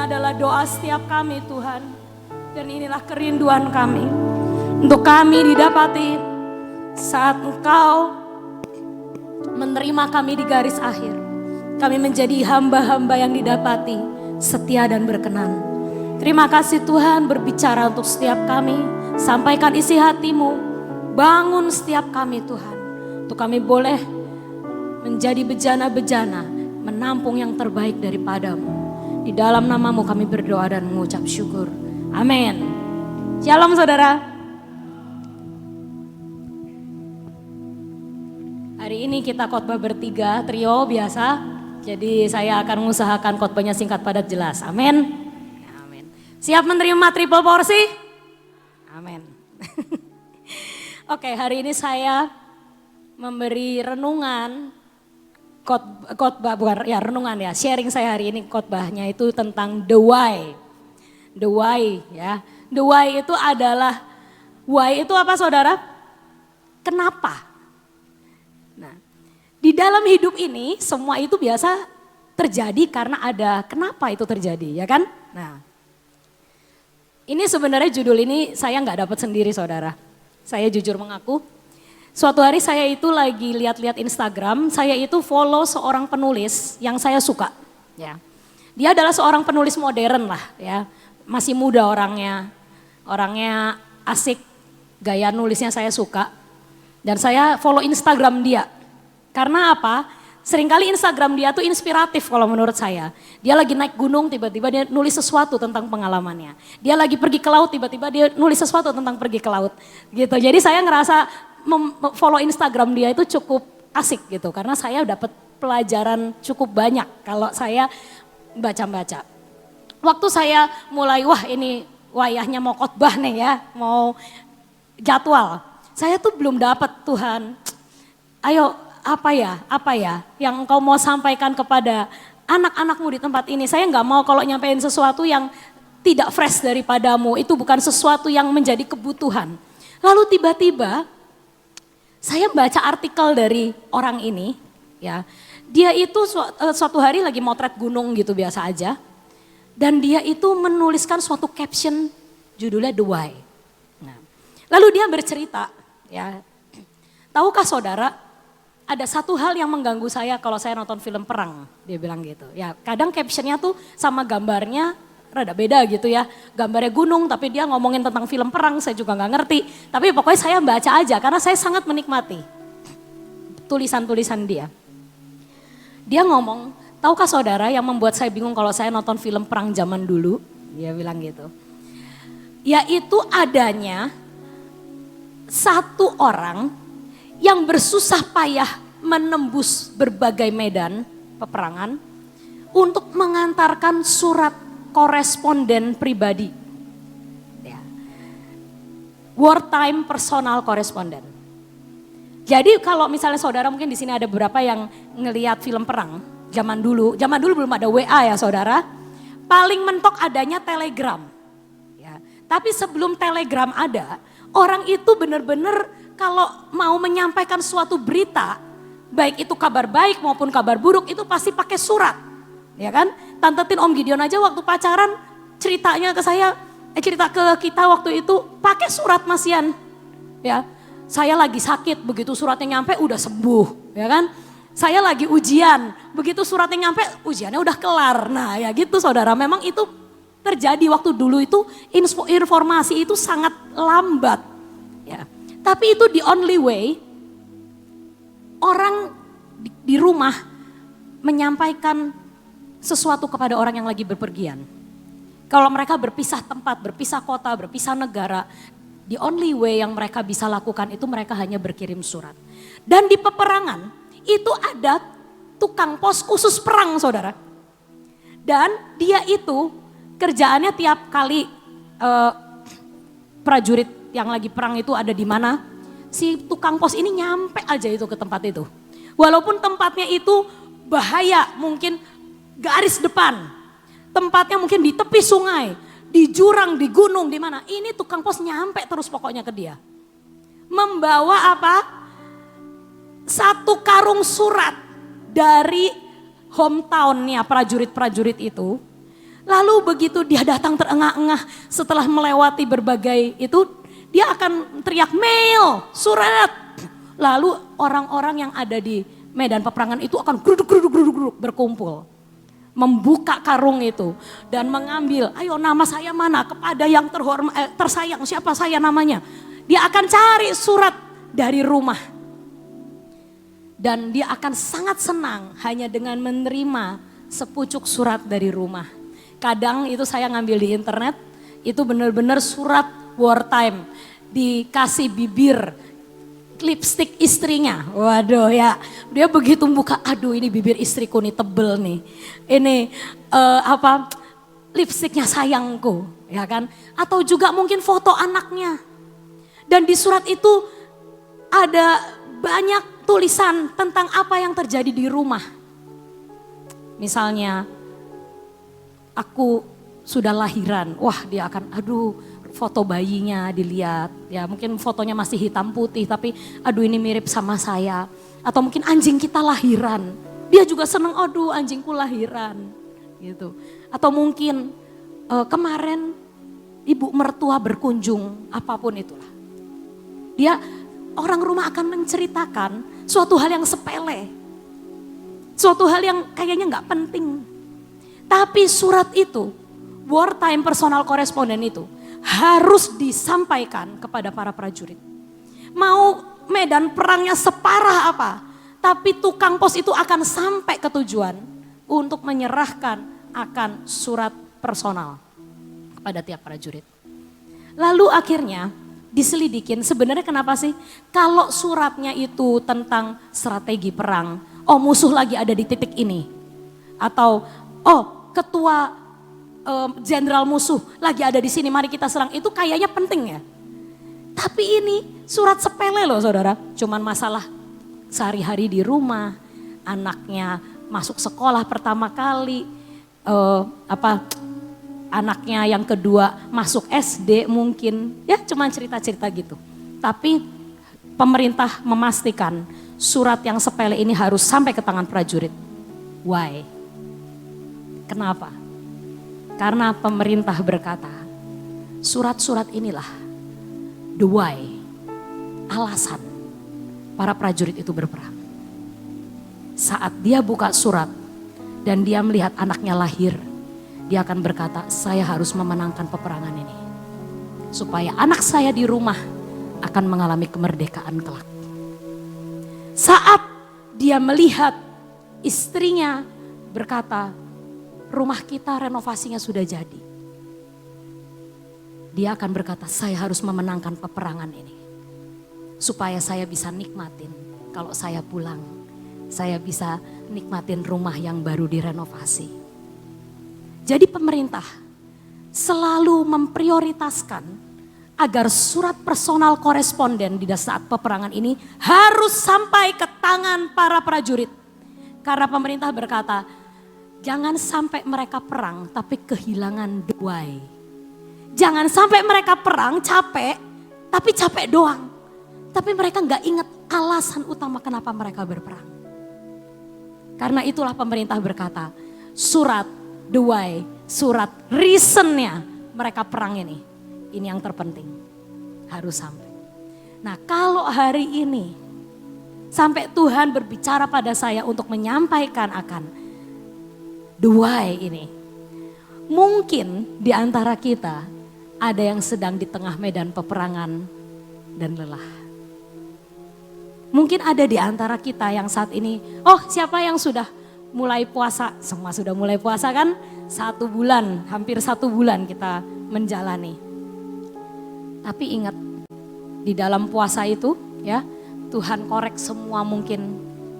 adalah doa setiap kami Tuhan. Dan inilah kerinduan kami. Untuk kami didapati saat Engkau menerima kami di garis akhir. Kami menjadi hamba-hamba yang didapati setia dan berkenan. Terima kasih Tuhan berbicara untuk setiap kami. Sampaikan isi hati-Mu. Bangun setiap kami Tuhan. Untuk kami boleh menjadi bejana-bejana. Menampung yang terbaik daripada-Mu. Di dalam nama-Mu kami berdoa dan mengucap syukur. Amin. Shalom saudara. Hari ini kita khotbah bertiga, trio biasa. Jadi saya akan mengusahakan khotbahnya singkat padat jelas. Amin. Amin. Siap menerima triple porsi? Amin. Oke, hari ini saya memberi renungan khotbah bukan ya renungan ya. Sharing saya hari ini khotbahnya itu tentang the why. The why ya. The why itu adalah why itu apa saudara? Kenapa? Nah, di dalam hidup ini semua itu biasa terjadi karena ada kenapa itu terjadi ya kan? Nah, ini sebenarnya judul ini saya nggak dapat sendiri saudara. Saya jujur mengaku. Suatu hari saya itu lagi lihat-lihat Instagram, saya itu follow seorang penulis yang saya suka. Ya, dia adalah seorang penulis modern lah ya, masih muda orangnya asik, gaya nulisnya saya suka. Dan saya follow Instagram dia. Karena apa? Seringkali Instagram dia tuh inspiratif kalau menurut saya. Dia lagi naik gunung tiba-tiba dia nulis sesuatu tentang pengalamannya. Dia lagi pergi ke laut tiba-tiba dia nulis sesuatu tentang pergi ke laut. Gitu. Jadi saya ngerasa follow Instagram dia itu cukup asik gitu. Karena saya dapat pelajaran cukup banyak kalau saya baca-baca. Waktu saya mulai wah ini wayahnya mau khotbah nih ya, mau jadwal. Saya tuh belum dapat Tuhan. Ayo apa ya yang engkau mau sampaikan kepada anak-anakmu di tempat ini. Saya nggak mau kalau nyampein sesuatu yang tidak fresh daripadamu. Itu bukan sesuatu yang menjadi kebutuhan. Lalu tiba-tiba saya baca artikel dari orang ini, ya. Dia itu suatu hari lagi motret gunung gitu biasa aja. Dan dia itu menuliskan suatu caption judulnya The Why. Nah, lalu dia bercerita, ya. Tahukah saudara, ada satu hal yang mengganggu saya kalau saya nonton film perang, dia bilang gitu. Ya, kadang captionnya tuh sama gambarnya rada beda gitu ya. Gambarnya gunung tapi dia ngomongin tentang film perang, saya juga nggak ngerti. Tapi pokoknya saya baca aja karena saya sangat menikmati tulisan-tulisan dia. Dia ngomong, tahukah saudara yang membuat saya bingung kalau saya nonton film perang zaman dulu? Dia bilang gitu. Yaitu adanya satu orang yang bersusah payah menembus berbagai medan peperangan untuk mengantarkan surat koresponden pribadi. Ya. Wartime personal correspondent. Jadi kalau misalnya saudara mungkin di sini ada beberapa yang ngelihat film perang zaman dulu belum ada WA ya saudara. Paling mentok adanya telegram. Ya. Tapi sebelum telegram ada, orang itu benar-benar kalau mau menyampaikan suatu berita, baik itu kabar baik maupun kabar buruk itu pasti pakai surat. Ya kan? Tante Tin Om Gideon aja waktu pacaran ceritanya ke saya, cerita ke kita waktu itu pakai surat Mas Yan. Ya, saya lagi sakit, begitu suratnya nyampe udah sembuh, ya kan? Saya lagi ujian, begitu suratnya nyampe ujiannya udah kelar. Nah ya gitu saudara, memang itu terjadi waktu dulu itu informasi itu sangat lambat. Ya, tapi itu the only way orang di rumah menyampaikan sesuatu kepada orang yang lagi berpergian. Kalau mereka berpisah tempat, berpisah kota, berpisah negara, the only way yang mereka bisa lakukan itu mereka hanya berkirim surat. Dan di peperangan itu ada tukang pos khusus perang saudara. Dan dia itu kerjaannya tiap kali prajurit yang lagi perang itu ada di mana, si tukang pos ini nyampe aja itu ke tempat itu. Walaupun tempatnya itu bahaya, mungkin garis depan, tempatnya mungkin di tepi sungai, di jurang, di gunung, di mana. Ini tukang pos nyampe terus pokoknya ke dia. Membawa apa? Satu karung surat dari hometownnya prajurit-prajurit itu. Lalu begitu dia datang terengah-engah setelah melewati berbagai itu, dia akan teriak mail, surat. Lalu orang-orang yang ada di medan peperangan itu akan geruduk berkumpul. Membuka karung itu dan mengambil, ayo nama saya mana kepada yang terhormat, tersayang, siapa saya namanya. Dia akan cari surat dari rumah. Dan dia akan sangat senang hanya dengan menerima sepucuk surat dari rumah. Kadang itu saya ngambil di internet, itu benar-benar surat wartime, dikasih bibir, lipstick istrinya. Waduh ya, dia begitu buka, aduh ini bibir istriku nih tebel nih. Ini lipstiknya sayangku, ya kan? Atau juga mungkin foto anaknya. Dan di surat itu ada banyak tulisan tentang apa yang terjadi di rumah. Misalnya, aku sudah lahiran, wah dia akan aduh foto bayinya dilihat, ya mungkin fotonya masih hitam putih tapi aduh ini mirip sama saya. Atau mungkin anjing kita lahiran, dia juga senang, aduh anjingku lahiran gitu. Atau mungkin kemarin ibu mertua berkunjung, apapun itulah. Dia orang rumah akan menceritakan suatu hal yang sepele, suatu hal yang kayaknya nggak penting. Tapi surat itu, wartime personal correspondent itu harus disampaikan kepada para prajurit. Mau medan perangnya separah apa, tapi tukang pos itu akan sampai ke tujuan untuk menyerahkan akan surat personal kepada tiap prajurit. Lalu akhirnya diselidikin sebenarnya kenapa sih kalau suratnya itu tentang strategi perang, oh musuh lagi ada di titik ini. Atau oh ketua jenderal musuh lagi ada di sini, mari kita serang, itu kayaknya penting ya. Tapi ini surat sepele loh saudara, cuman masalah sehari-hari di rumah, anaknya masuk sekolah pertama kali, anaknya yang kedua masuk SD mungkin, ya cuman cerita-cerita gitu. Tapi pemerintah memastikan surat yang sepele ini harus sampai ke tangan prajurit. Why? Kenapa? Karena pemerintah berkata, surat-surat inilah the why, alasan para prajurit itu berperang. Saat dia buka surat dan dia melihat anaknya lahir, dia akan berkata, saya harus memenangkan peperangan ini. Supaya anak saya di rumah akan mengalami kemerdekaan kelak. Saat dia melihat istrinya berkata, rumah kita renovasinya sudah jadi. Dia akan berkata, saya harus memenangkan peperangan ini. Supaya saya bisa nikmatin, kalau saya pulang, saya bisa nikmatin rumah yang baru direnovasi. Jadi pemerintah selalu memprioritaskan agar surat personal koresponden di saat peperangan ini harus sampai ke tangan para prajurit. Karena pemerintah berkata, jangan sampai mereka perang tapi kehilangan the why. Jangan sampai mereka perang capek, tapi capek doang. Tapi mereka gak ingat alasan utama kenapa mereka berperang. Karena itulah pemerintah berkata, surat the why, surat reasonnya mereka perang ini yang terpenting. Harus sampai. Nah kalau hari ini, sampai Tuhan berbicara pada saya untuk menyampaikan akan the why ini. Mungkin di antara kita ada yang sedang di tengah medan peperangan dan lelah. Mungkin ada di antara kita yang saat ini, oh siapa yang sudah mulai puasa? Semua sudah mulai puasa kan? 1 bulan, hampir 1 bulan kita menjalani. Tapi ingat, di dalam puasa itu ya Tuhan korek semua mungkin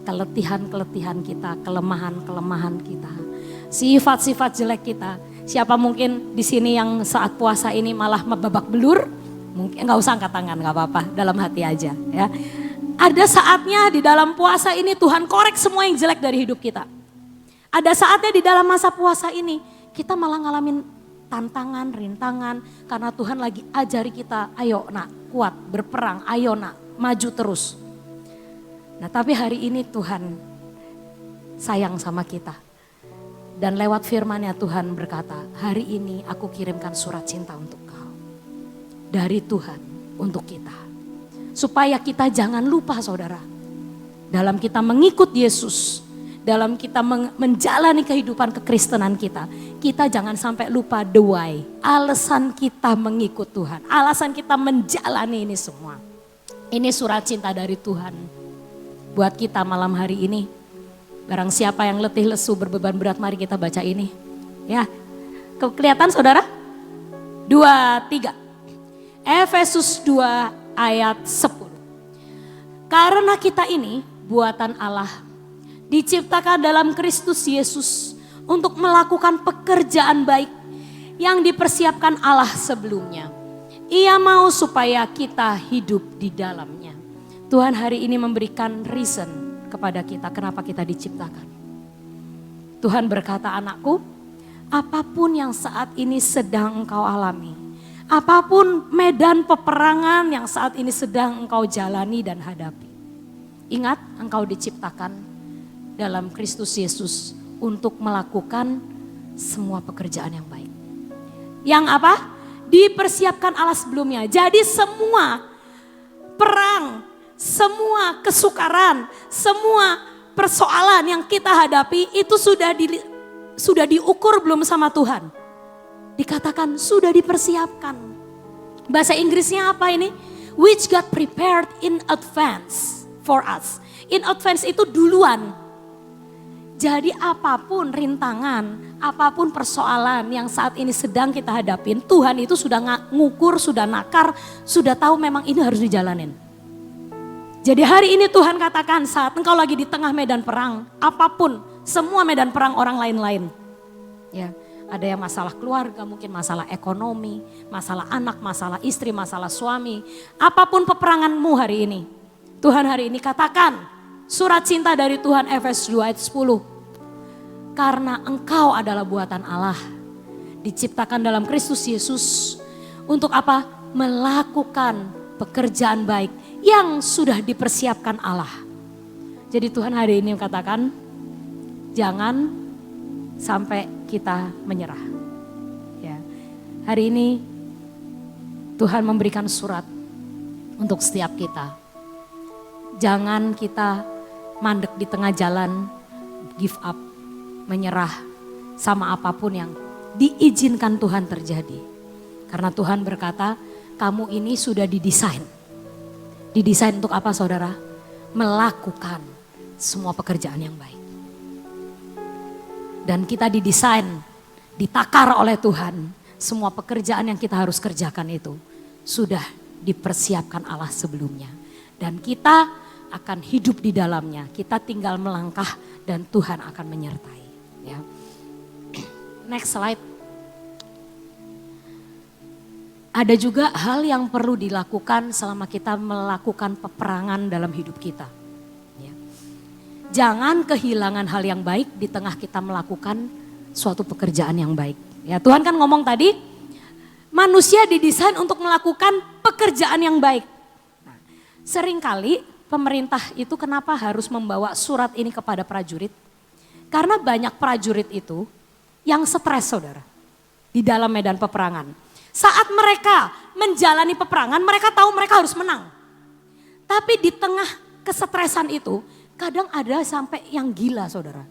keletihan-keletihan kita, kelemahan-kelemahan kita, sifat-sifat jelek kita. Siapa mungkin di sini yang saat puasa ini malah babak belur? Mungkin nggak usah angkat tangan, nggak apa-apa, dalam hati aja ya. Ada saatnya di dalam puasa ini Tuhan korek semua yang jelek dari hidup kita. Ada saatnya di dalam masa puasa ini kita malah ngalamin tantangan, rintangan karena Tuhan lagi ajari kita, ayo nak kuat berperang, ayo nak maju terus. Nah tapi hari ini Tuhan sayang sama kita. Dan lewat firman-Nya Tuhan berkata, hari ini aku kirimkan surat cinta untuk kau. Dari Tuhan untuk kita. Supaya kita jangan lupa saudara. Dalam kita mengikut Yesus. Dalam kita menjalani kehidupan kekristenan kita. Kita jangan sampai lupa the why. Alasan kita mengikut Tuhan. Alasan kita menjalani ini semua. Ini surat cinta dari Tuhan. Buat kita malam hari ini. Barang siapa yang letih lesu berbeban berat, mari kita baca ini. Ya, kelihatan saudara? 2, 3. Efesus 2 ayat 10. Karena kita ini buatan Allah, diciptakan dalam Kristus Yesus untuk melakukan pekerjaan baik yang dipersiapkan Allah sebelumnya. Ia mau supaya kita hidup di dalamnya. Tuhan hari ini memberikan reason kepada kita kenapa kita diciptakan. Tuhan berkata, anakku, apapun yang saat ini sedang engkau alami, apapun medan peperangan yang saat ini sedang engkau jalani dan hadapi. Ingat, engkau diciptakan dalam Kristus Yesus untuk melakukan semua pekerjaan yang baik. Yang apa? Dipersiapkan Allah sebelumnya. Jadi semua perang, semua kesukaran, semua persoalan yang kita hadapi itu sudah diukur belum sama Tuhan. Dikatakan sudah dipersiapkan. Bahasa Inggrisnya apa ini? Which God prepared in advance for us. In advance itu duluan. Jadi apapun rintangan, apapun persoalan yang saat ini sedang kita hadapin, Tuhan itu sudah ngukur, sudah nakar, sudah tahu memang ini harus dijalanin. Jadi hari ini Tuhan katakan saat engkau lagi di tengah medan perang, apapun, semua medan perang orang lain-lain. Ya, ada yang masalah keluarga, mungkin masalah ekonomi, masalah anak, masalah istri, masalah suami. Apapun peperanganmu hari ini, Tuhan hari ini katakan surat cinta dari Tuhan Efesus 2 ayat 10. Karena engkau adalah buatan Allah, diciptakan dalam Kristus Yesus untuk apa? Melakukan pekerjaan baik yang sudah dipersiapkan Allah. Jadi Tuhan hari ini katakan, jangan sampai kita menyerah. Ya, hari ini Tuhan memberikan surat untuk setiap kita. Jangan kita mandek di tengah jalan, give up, menyerah sama apapun yang diizinkan Tuhan terjadi. Karena Tuhan berkata, kamu ini sudah didesain. Didesain untuk apa saudara? Melakukan semua pekerjaan yang baik. Dan kita didesain, ditakar oleh Tuhan. Semua pekerjaan yang kita harus kerjakan itu sudah dipersiapkan Allah sebelumnya. Dan kita akan hidup di dalamnya. Kita tinggal melangkah dan Tuhan akan menyertai. Ya. Next slide. Ada juga hal yang perlu dilakukan selama kita melakukan peperangan dalam hidup kita. Ya. Jangan kehilangan hal yang baik di tengah kita melakukan suatu pekerjaan yang baik. Ya, Tuhan kan ngomong tadi, manusia didesain untuk melakukan pekerjaan yang baik. Nah, seringkali pemerintah itu kenapa harus membawa surat ini kepada prajurit? Karena banyak prajurit itu yang stres saudara di dalam medan peperangan. Saat mereka menjalani peperangan, mereka tahu mereka harus menang. Tapi di tengah kesetresan itu, kadang ada sampai yang gila saudara.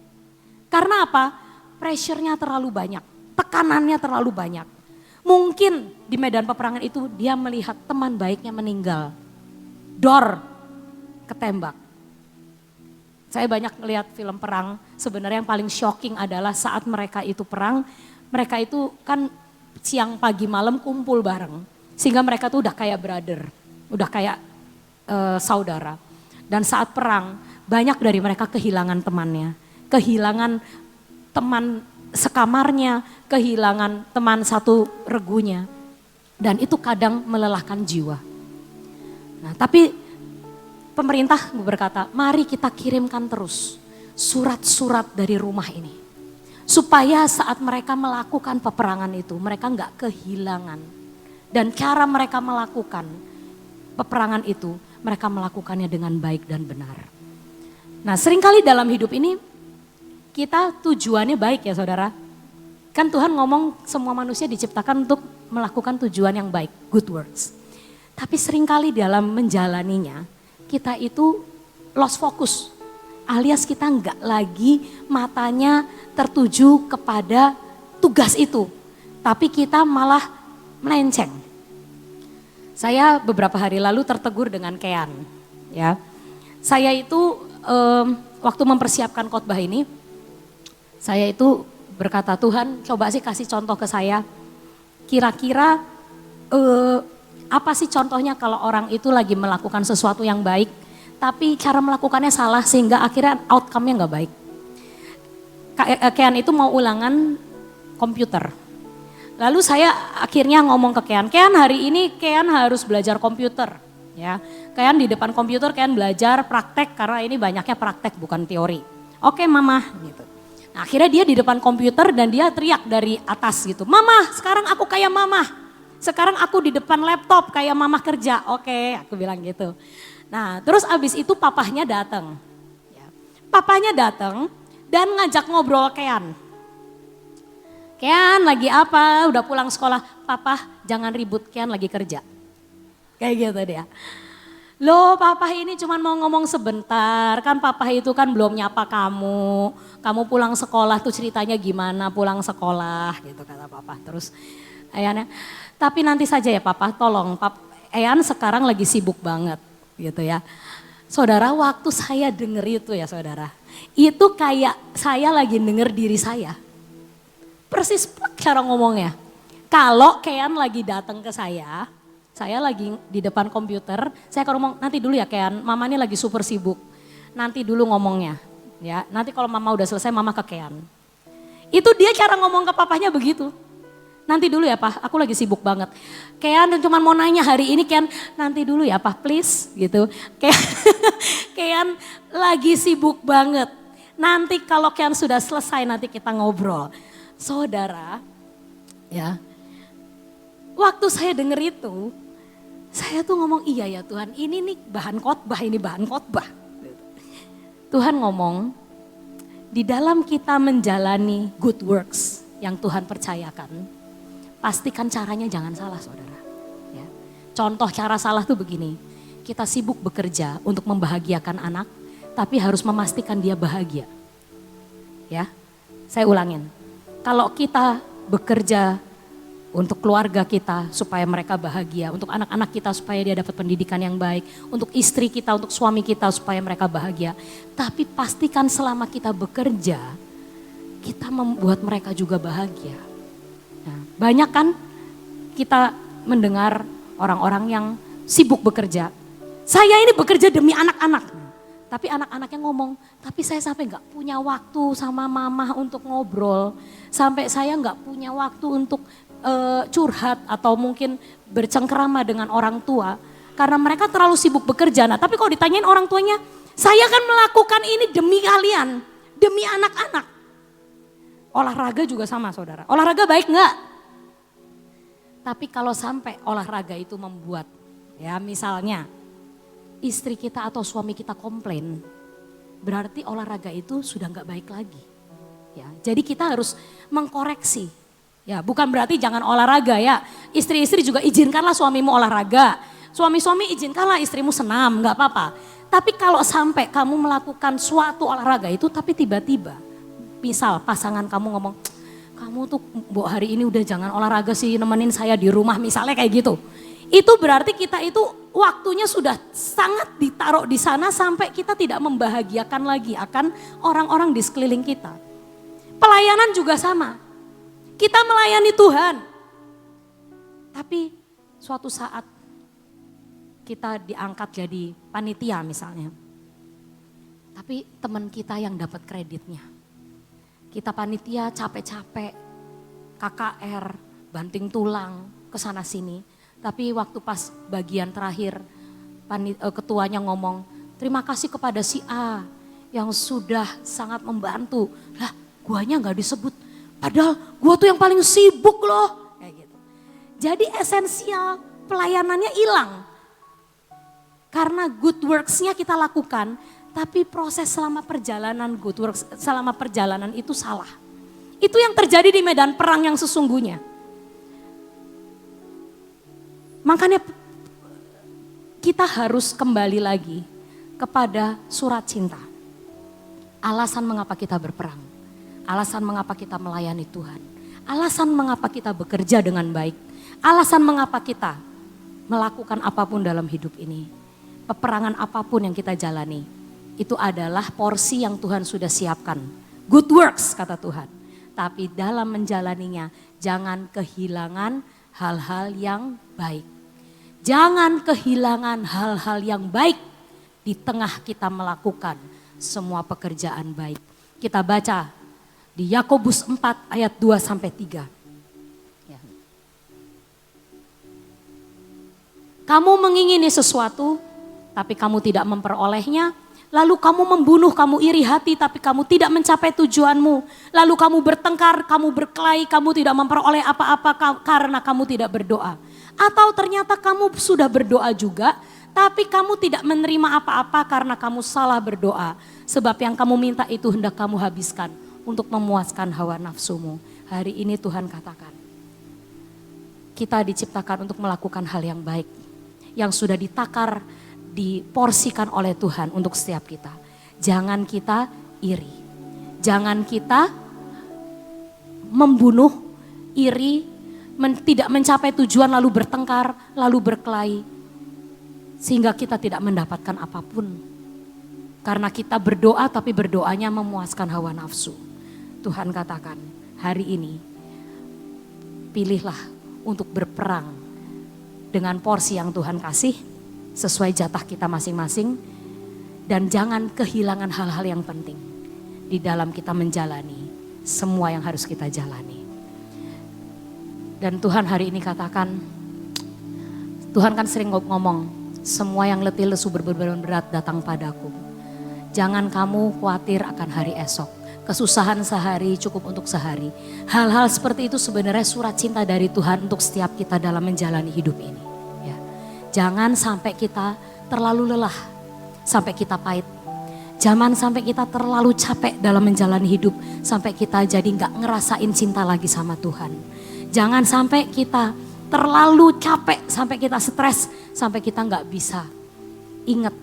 Karena apa? Pressure-nya terlalu banyak, tekanannya terlalu banyak. Mungkin di medan peperangan itu dia melihat teman baiknya meninggal. Dor, ketembak. Saya banyak melihat film perang, sebenarnya yang paling shocking adalah saat mereka itu perang, mereka itu kan siang pagi malam kumpul bareng. Sehingga mereka tuh udah kayak brother, udah kayak saudara. Dan saat perang banyak dari mereka kehilangan temannya. Kehilangan teman sekamarnya, kehilangan teman satu regunya. Dan itu kadang melelahkan jiwa. Nah tapi pemerintah berkata, mari kita kirimkan terus surat-surat dari rumah ini. Supaya saat mereka melakukan peperangan itu, mereka enggak kehilangan. Dan cara mereka melakukan peperangan itu, mereka melakukannya dengan baik dan benar. Nah seringkali dalam hidup ini, kita tujuannya baik ya saudara. Kan Tuhan ngomong semua manusia diciptakan untuk melakukan tujuan yang baik, good works. Tapi seringkali dalam menjalaninya kita itu lost focus. Alias kita enggak lagi matanya tertuju kepada tugas itu. Tapi kita malah melenceng. Saya beberapa hari lalu tertegur dengan Kean. Ya, saya itu waktu mempersiapkan khotbah ini, saya itu berkata, Tuhan coba sih kasih contoh ke saya. Kira-kira apa sih contohnya kalau orang itu lagi melakukan sesuatu yang baik, tapi cara melakukannya salah sehingga akhirnya outcome-nya nggak baik. Kean itu mau ulangan komputer. Lalu saya akhirnya ngomong ke Kean, Kean hari ini Kean harus belajar komputer. Ya, Kean di depan komputer, Kean belajar praktek karena ini banyaknya praktek bukan teori. Oke mama gitu. Nah, akhirnya dia di depan komputer dan dia teriak dari atas gitu. Mama sekarang aku kayak mama. Sekarang aku di depan laptop kayak mama kerja. Oke, aku bilang gitu. Nah terus abis itu papahnya datang. Ya, papahnya datang dan ngajak ngobrol Kean. Kean lagi apa? Udah pulang sekolah. Papa jangan ribut, Kean lagi kerja. Kayak gitu dia. Loh papa ini cuma mau ngomong sebentar. Kan papa itu kan belum nyapa kamu. Kamu pulang sekolah tuh ceritanya gimana pulang sekolah gitu kata papa. Terus Eyannya, tapi nanti saja ya papa tolong. Eyan sekarang lagi sibuk banget gitu ya. Saudara waktu saya denger itu ya saudara. Itu kayak saya lagi denger diri saya. Persis cara ngomongnya. Kalau Kean lagi datang ke saya lagi di depan komputer, saya kalau ngomong nanti dulu ya Kean, mama ini lagi super sibuk. Nanti dulu ngomongnya, ya. Nanti kalau mama udah selesai mama ke Kean. Itu dia cara ngomong ke papahnya begitu. Nanti dulu ya Pak, aku lagi sibuk banget. Kean cuma mau nanya hari ini Kean, nanti dulu ya Pak please gitu. Kean lagi sibuk banget. Nanti kalau Kean sudah selesai nanti kita ngobrol. Saudara, ya, waktu saya denger itu, saya tuh ngomong iya ya Tuhan, ini nih bahan khotbah. Tuhan ngomong, di dalam kita menjalani good works yang Tuhan percayakan, pastikan caranya jangan salah saudara. Ya. Contoh cara salah tuh begini, kita sibuk bekerja untuk membahagiakan anak, tapi harus memastikan dia bahagia. Ya, saya ulangin. Kalau kita bekerja untuk keluarga kita supaya mereka bahagia, untuk anak-anak kita supaya dia dapat pendidikan yang baik, untuk istri kita, untuk suami kita supaya mereka bahagia. Tapi pastikan selama kita bekerja, kita membuat mereka juga bahagia. Nah, banyak kan kita mendengar orang-orang yang sibuk bekerja. Saya ini bekerja demi anak-anak. Tapi anak-anaknya ngomong, tapi saya sampai gak punya waktu sama mama untuk ngobrol. Sampai saya gak punya waktu untuk curhat atau mungkin bercengkerama dengan orang tua. Karena mereka terlalu sibuk bekerja. Nah tapi kalau ditanyain orang tuanya, saya akan melakukan ini demi kalian, demi anak-anak. Olahraga juga sama saudara. Olahraga baik gak? Tapi kalau sampai olahraga itu membuat, ya misalnya istri kita atau suami kita komplain, berarti olahraga itu sudah nggak baik lagi. Ya, jadi kita harus mengkoreksi. Ya, bukan berarti jangan olahraga ya. Istri-istri juga izinkanlah suamimu olahraga. Suami-suami izinkanlah istrimu senam, nggak apa-apa. Tapi kalau sampai kamu melakukan suatu olahraga itu, tapi tiba-tiba, misal pasangan kamu ngomong, kamu tuh hari ini udah jangan olahraga sih, nemenin saya di rumah, misalnya kayak gitu. Itu berarti kita itu waktunya sudah sangat ditaruh di sana sampai kita tidak membahagiakan lagi akan orang-orang di sekeliling kita. Pelayanan juga sama. Kita melayani Tuhan. Tapi suatu saat kita diangkat jadi panitia misalnya. Tapi teman kita yang dapat kreditnya. Kita panitia capek-capek, KKR, banting tulang, kesana sini. Tapi waktu pas bagian terakhir ketuanya ngomong, terima kasih kepada si A yang sudah sangat membantu. Lah guanya gak disebut, padahal gua tuh yang paling sibuk loh. Kayak gitu. Jadi esensial pelayanannya hilang. Karena good works-nya kita lakukan, Tapi proses selama perjalanan good works, selama perjalanan itu salah. Itu yang terjadi di medan perang yang sesungguhnya. Makanya kita harus kembali lagi kepada surat cinta. Alasan mengapa kita berperang. Alasan mengapa kita melayani Tuhan. Alasan mengapa kita bekerja dengan baik. Alasan mengapa kita melakukan apapun dalam hidup ini. Peperangan apapun yang kita jalani. Itu adalah porsi yang Tuhan sudah siapkan. Good works kata Tuhan. Tapi dalam menjalaninya jangan kehilangan hal-hal yang baik. Jangan kehilangan hal-hal yang baik di tengah kita melakukan semua pekerjaan baik. Kita baca di Yakobus 4 ayat 2 sampai 3. Ya. Kamu mengingini sesuatu tapi kamu tidak memperolehnya. Lalu kamu membunuh, kamu iri hati tapi kamu tidak mencapai tujuanmu. Lalu kamu bertengkar, kamu berkelahi, kamu tidak memperoleh apa-apa karena kamu tidak berdoa. Atau ternyata kamu sudah berdoa juga tapi kamu tidak menerima apa-apa karena kamu salah berdoa. Sebab yang kamu minta itu hendak kamu habiskan untuk memuaskan hawa nafsumu. Hari ini Tuhan katakan, kita diciptakan untuk melakukan hal yang baik. Yang sudah ditakar, diporsikan oleh Tuhan untuk setiap kita. Jangan kita iri. Jangan kita membunuh, iri, tidak mencapai tujuan lalu bertengkar, lalu berkelahi. Sehingga kita tidak mendapatkan apapun. Karena kita berdoa tapi berdoanya memuaskan hawa nafsu. Tuhan katakan hari ini pilihlah untuk berperang dengan porsi yang Tuhan kasih. Sesuai jatah kita masing-masing. Dan jangan kehilangan hal-hal yang penting. Di dalam kita menjalani semua yang harus kita jalani. Dan Tuhan hari ini katakan, Tuhan kan sering ngomong, semua yang letih lesu berbeban berat datang padaku. Jangan kamu khawatir akan hari esok. Kesusahan sehari cukup untuk sehari. Hal-hal seperti itu sebenarnya surat cinta dari Tuhan untuk setiap kita dalam menjalani hidup ini. Jangan sampai kita terlalu lelah, sampai kita pahit. Jangan sampai kita terlalu capek dalam menjalani hidup, sampai kita jadi gak ngerasain cinta lagi sama Tuhan. Jangan sampai kita terlalu capek, sampai kita stres, sampai kita gak bisa ingat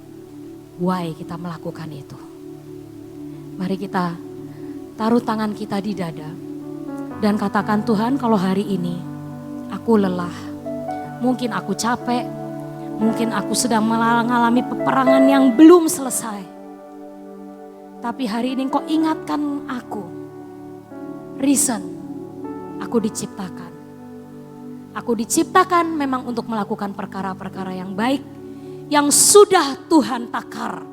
why kita melakukan itu. Mari kita taruh tangan kita di dada dan katakan, Tuhan kalau hari ini aku lelah, mungkin aku capek, mungkin aku sedang mengalami peperangan yang belum selesai. Tapi hari ini Engkau ingatkan aku. Reason, aku diciptakan. Aku diciptakan memang untuk melakukan perkara-perkara yang baik. Yang sudah Tuhan takar.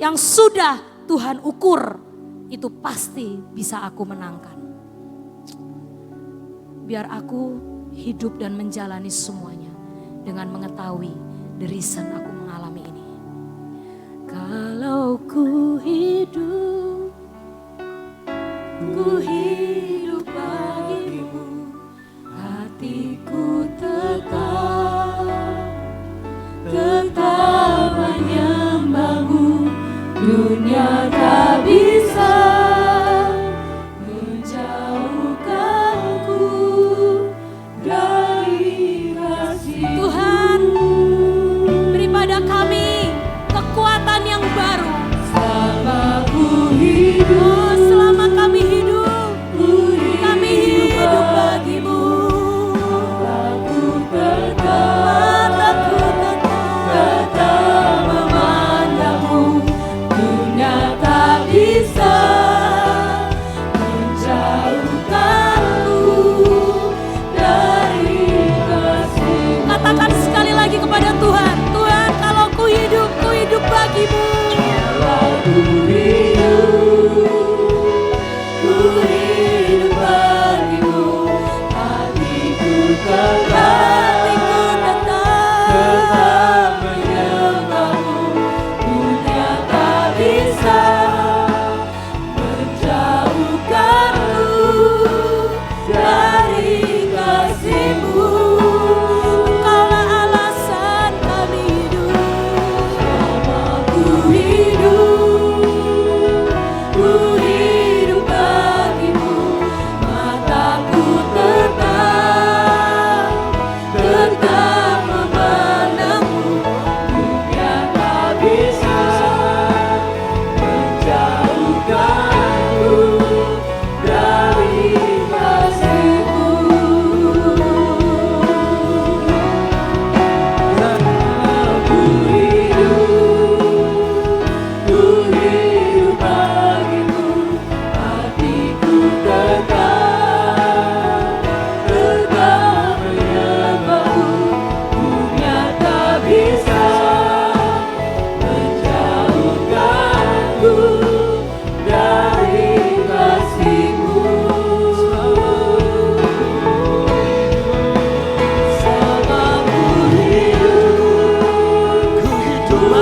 Yang sudah Tuhan ukur. Itu pasti bisa aku menangkan. Biar aku hidup dan menjalani semuanya dengan mengetahui the reason aku mengalami ini. Kalau ku hidup bagimu, hatiku tetap menyembahmu. Dunia tak bisa menjauhkanku dari kasih Tuhan. Pada kami kekuatan yang baru. Selama ku hidup, oh, selama kami hidup bagimu. Mataku tetap memandangmu. Dunia tak bisa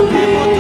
hatimu